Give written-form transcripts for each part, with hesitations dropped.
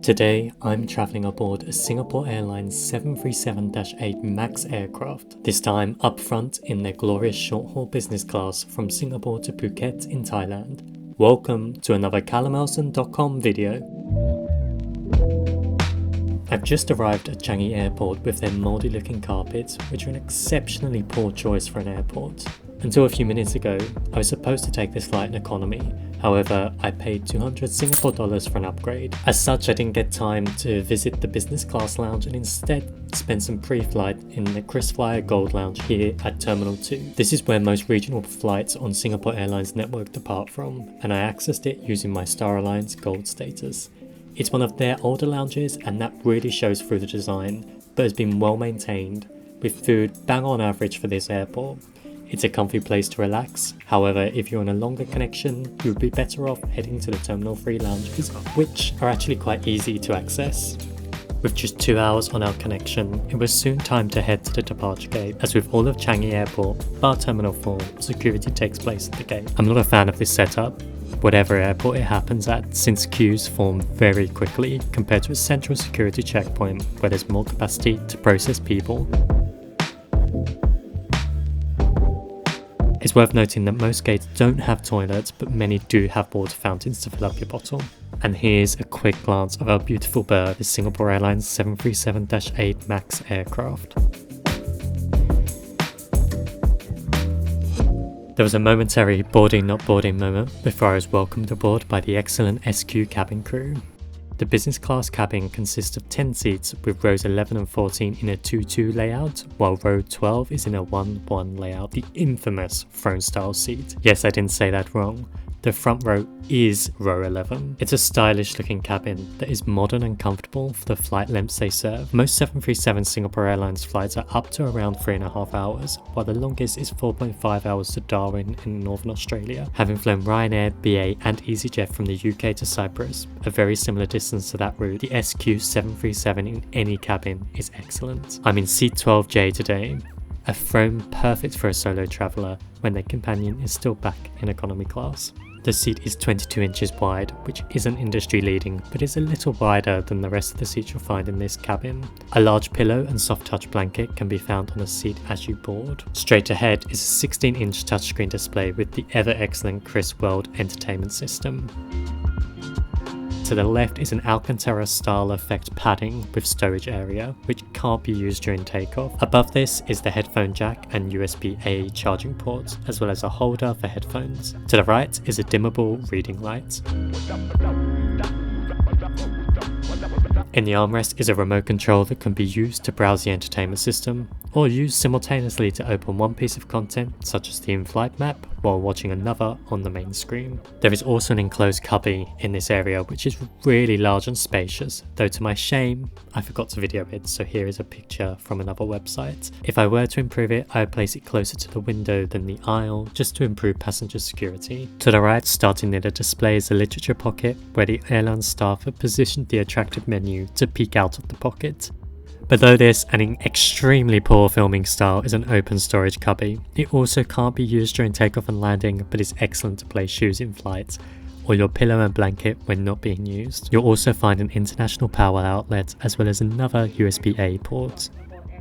Today, I'm travelling aboard a Singapore Airlines 737-8 MAX aircraft, this time up front in their glorious short-haul business class from Singapore to Phuket in Thailand. Welcome to another callumnelson.com video. I've just arrived at Changi airport with their mouldy looking carpets, which are an exceptionally poor choice for an airport. Until a few minutes ago, I was supposed to take this flight in economy. However, I paid 200 Singapore dollars for an upgrade. As such, I didn't get time to visit the business class lounge and instead spent some pre-flight in the Krisflyer Gold Lounge here at Terminal 2. This is where most regional flights on Singapore Airlines network depart from, and I accessed it using my Star Alliance Gold status. It's one of their older lounges, and that really shows through the design, but has been well maintained, with food bang on average for this airport. It's a comfy place to relax. However, if you're on a longer connection, you would be better off heading to the Terminal 3 lounges, which are actually quite easy to access. With just 2 hours on our connection, it was soon time to head to the departure gate, as with all of Changi Airport, bar Terminal 4, security takes place at the gate. I'm not a fan of this setup, whatever airport it happens at, since queues form very quickly compared to a central security checkpoint where there's more capacity to process people. It's worth noting that most gates don't have toilets, but many do have water fountains to fill up your bottle. And here's a quick glance of our beautiful bird, the Singapore Airlines 737-8 MAX aircraft. There was a momentary boarding not boarding moment before I was welcomed aboard by the excellent SQ cabin crew. The business class cabin consists of 10 seats with rows 11 and 14 in a 2-2 layout, while row 12 is in a 1-1 layout, the infamous throne style seat. Yes, I didn't say that wrong. The front row is row 11. It's a stylish looking cabin that is modern and comfortable for the flight lengths they serve. Most 737 Singapore Airlines flights are up to around 3.5 hours, while the longest is 4.5 hours to Darwin in Northern Australia. Having flown Ryanair, BA and EasyJet from the UK to Cyprus, a very similar distance to that route, the SQ 737 in any cabin is excellent. I'm in seat 12J today, a throne perfect for a solo traveller when their companion is still back in economy class. The seat is 22 inches wide, which isn't industry leading, but is a little wider than the rest of the seats you'll find in this cabin. A large pillow and soft touch blanket can be found on a seat as you board. Straight ahead is a 16-inch touchscreen display with the ever excellent KrisWorld entertainment system. To the left is an Alcantara style effect padding with storage area, which can't be used during takeoff. Above this is the headphone jack and USB-A charging ports, as well as a holder for headphones. To the right is a dimmable reading light. In the armrest is a remote control that can be used to browse the entertainment system, or used simultaneously to open one piece of content, such as the in-flight map, while watching another on the main screen. There is also an enclosed cubby in this area, which is really large and spacious, though to my shame, I forgot to video it, so here is a picture from another website. If I were to improve it, I would place it closer to the window than the aisle, just to improve passenger security. To the right, starting near the display, is a literature pocket, where the airline staff have positioned the attractive menu to peek out of the pocket. Below this, and in extremely poor filming style, is an open storage cubby. It also can't be used during takeoff and landing, but is excellent to place shoes in flight, or your pillow and blanket when not being used. You'll also find an international power outlet, as well as another USB-A port.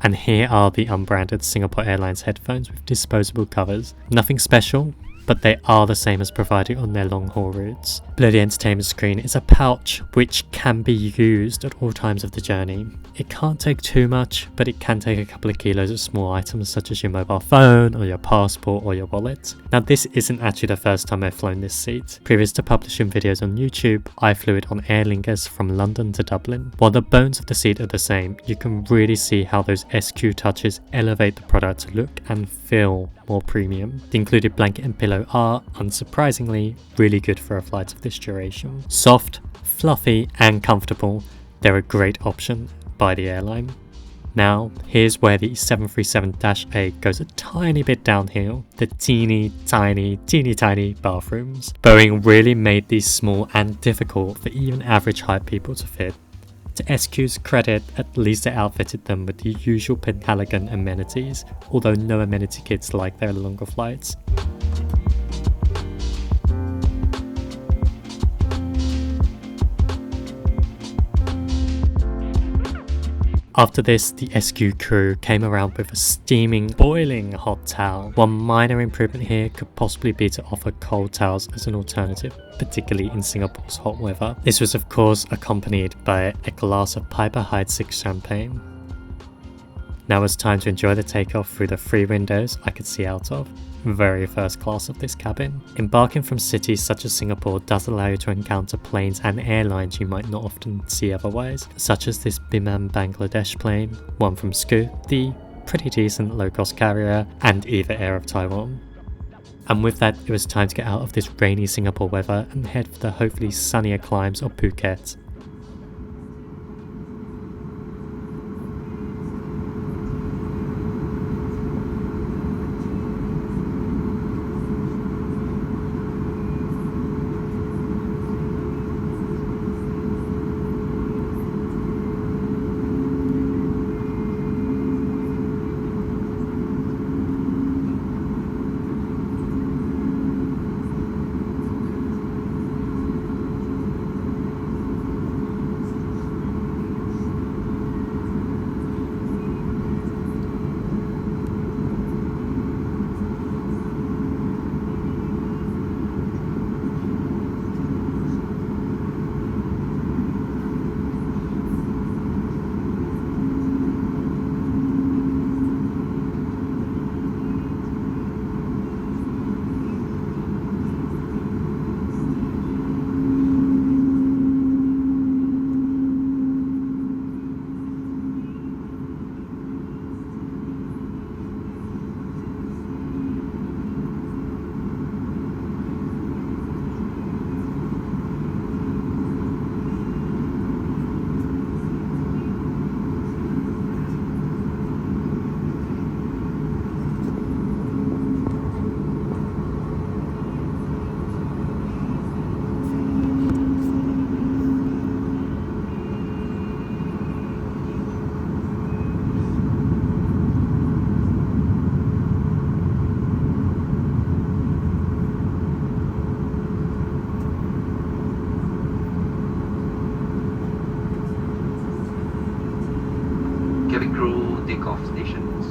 And here are the unbranded Singapore Airlines headphones with disposable covers. Nothing special, but they are the same as provided on their long haul routes. Below the entertainment screen is a pouch which can be used at all times of the journey. It can't take too much, but it can take a couple of kilos of small items such as your mobile phone or your passport or your wallet. Now this isn't actually the first time I've flown this seat. Previous to publishing videos on YouTube, I flew it on Aer Lingus from London to Dublin. While the bones of the seat are the same, you can really see how those SQ touches elevate the product to look and feel more premium. The included blanket and pillow are, unsurprisingly, really good for a flight of this duration. Soft, fluffy and comfortable, they're a great option by the airline. Now, here's where the 737-8 goes a tiny bit downhill, the teeny tiny bathrooms. Boeing really made these small and difficult for even average height people to fit. To SQ's credit, at least they outfitted them with the usual Pentagon amenities, although no amenity kits like their longer flights. After this, the SQ crew came around with a steaming, boiling hot towel. One minor improvement here could possibly be to offer cold towels as an alternative, particularly in Singapore's hot weather. This was of course accompanied by a glass of Piper Heidsieck champagne. Now it's time to enjoy the takeoff through the 3 windows I could see out of. Very first class of this cabin. Embarking from cities such as Singapore does allow you to encounter planes and airlines you might not often see otherwise, such as this Biman Bangladesh plane, one from Scoot, the pretty decent low-cost carrier, and Eva Air of Taiwan. And with that, it was time to get out of this rainy Singapore weather and head for the hopefully sunnier climes of Phuket. Cabin crew takeoff stations.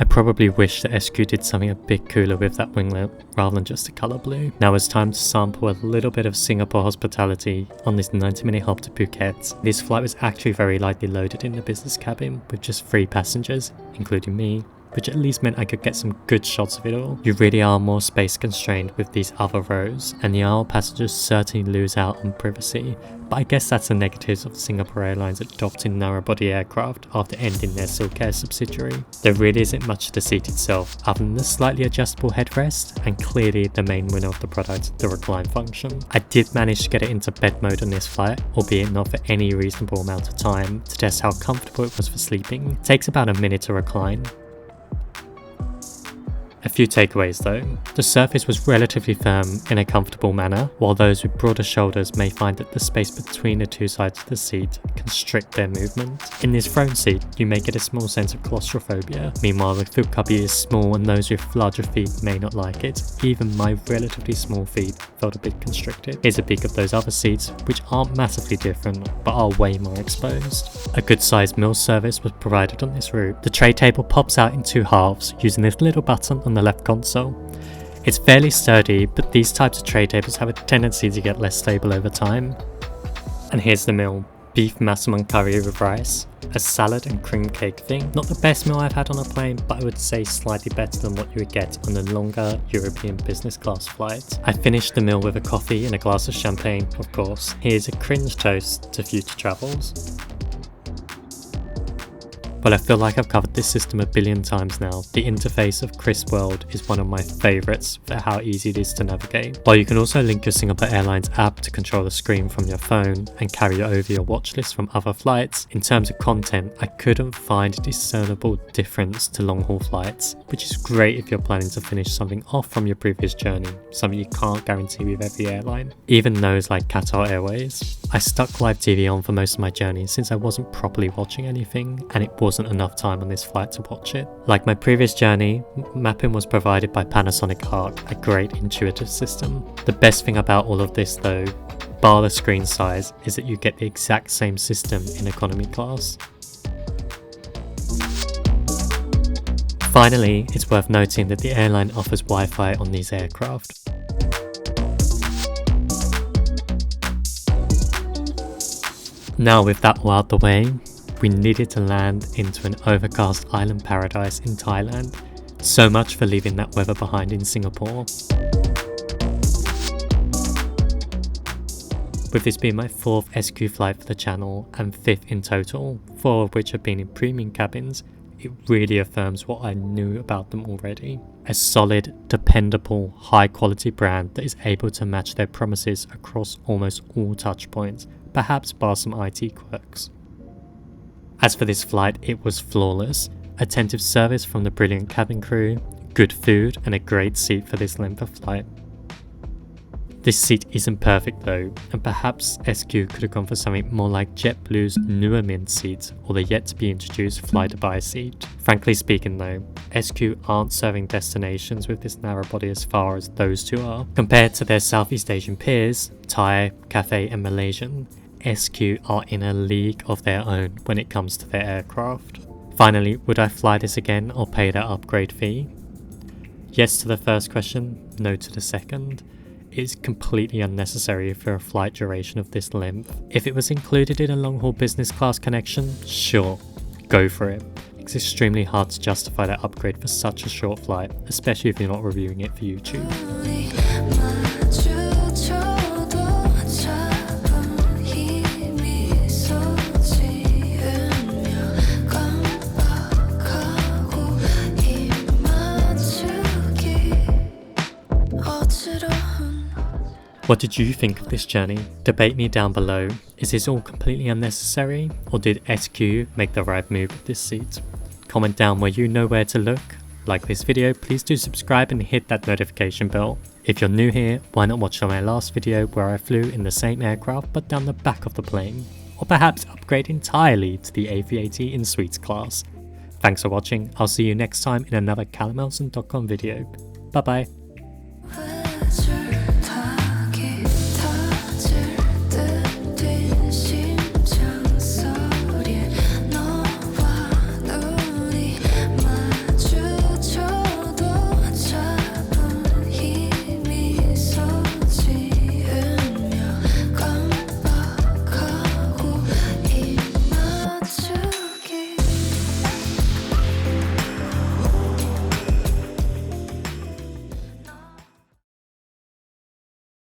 I probably wish that SQ did something a bit cooler with that winglet rather than just the colour blue. Now it's time to sample a little bit of Singapore hospitality on this 90-minute hop to Phuket. This flight was actually very lightly loaded in the business cabin with just 3 passengers, including me, which at least meant I could get some good shots of it all. You really are more space constrained with these other rows, and the aisle passengers certainly lose out on privacy, but I guess that's the negatives of Singapore Airlines adopting narrow-body aircraft after ending their Silkair subsidiary. There really isn't much to the seat itself, other than the slightly adjustable headrest, and clearly the main winner of the product, the recline function. I did manage to get it into bed mode on this flight, albeit not for any reasonable amount of time, to test how comfortable it was for sleeping. It takes about a minute to recline. A few takeaways though. The surface was relatively firm in a comfortable manner, while those with broader shoulders may find that the space between the 2 sides of the seat constrict their movement. In this throne seat, you may get a small sense of claustrophobia. Meanwhile, the foot cubby is small and those with larger feet may not like it. Even my relatively small feet felt a bit constricted. Here's a peek of those other seats, which aren't massively different, but are way more exposed. A good sized meal service was provided on this route. The tray table pops out in 2 halves using this little button on the left console. It's fairly sturdy, but these types of tray tables have a tendency to get less stable over time. And here's the meal. Beef massaman curry with rice, a salad and cream cake thing. Not the best meal I've had on a plane, but I would say slightly better than what you would get on a longer European business class flight. I finished the meal with a coffee and a glass of champagne, of course. Here's a cringe toast to future travels. Well, I feel like I've covered this system a billion times now. The interface of KrisWorld is one of my favourites for how easy it is to navigate. While you can also link your Singapore Airlines app to control the screen from your phone and carry over your watch list from other flights, in terms of content, I couldn't find a discernible difference to long-haul flights, which is great if you're planning to finish something off from your previous journey, something you can't guarantee with every airline. Even those like Qatar Airways. I stuck live TV on for most of my journey since I wasn't properly watching anything, and it wasn't enough time on this flight to watch it. Like my previous journey, mapping was provided by Panasonic Arc, a great intuitive system. The best thing about all of this though, bar the screen size, is that you get the exact same system in economy class. Finally, it's worth noting that the airline offers Wi-Fi on these aircraft. Now with that all out the way, we needed to land into an overcast island paradise in Thailand. So much for leaving that weather behind in Singapore. With this being my 4th SQ flight for the channel and 5th in total, 4 of which have been in premium cabins, it really affirms what I knew about them already. A solid, dependable, high quality brand that is able to match their promises across almost all touch points, perhaps bar some IT quirks. As for this flight, it was flawless. Attentive service from the brilliant cabin crew, good food and a great seat for this length of flight. This seat isn't perfect though, and perhaps SQ could have gone for something more like JetBlue's newer Mint seat or the yet to be introduced Fly Dubai seat. Frankly speaking though, SQ aren't serving destinations with this narrow body as far as those 2 are. Compared to their Southeast Asian peers, Thai, Cathay and Malaysian, SQ are in a league of their own when it comes to their aircraft. Finally, would I fly this again or pay that upgrade fee? Yes to the first question, no to the second. It is completely unnecessary for a flight duration of this length. If it was included in a long-haul business class connection, sure, go for it. It's extremely hard to justify that upgrade for such a short flight, especially if you're not reviewing it for YouTube. What did you think of this journey? Debate me down below. Is this all completely unnecessary? Or did SQ make the right move with this seat? Comment down where you know where to look. Like this video, please do subscribe and hit that notification bell. If you're new here, why not watch my last video where I flew in the same aircraft but down the back of the plane? Or perhaps upgrade entirely to the A380 in suites class. Thanks for watching, I'll see you next time in another callumnelson.com video. Bye bye.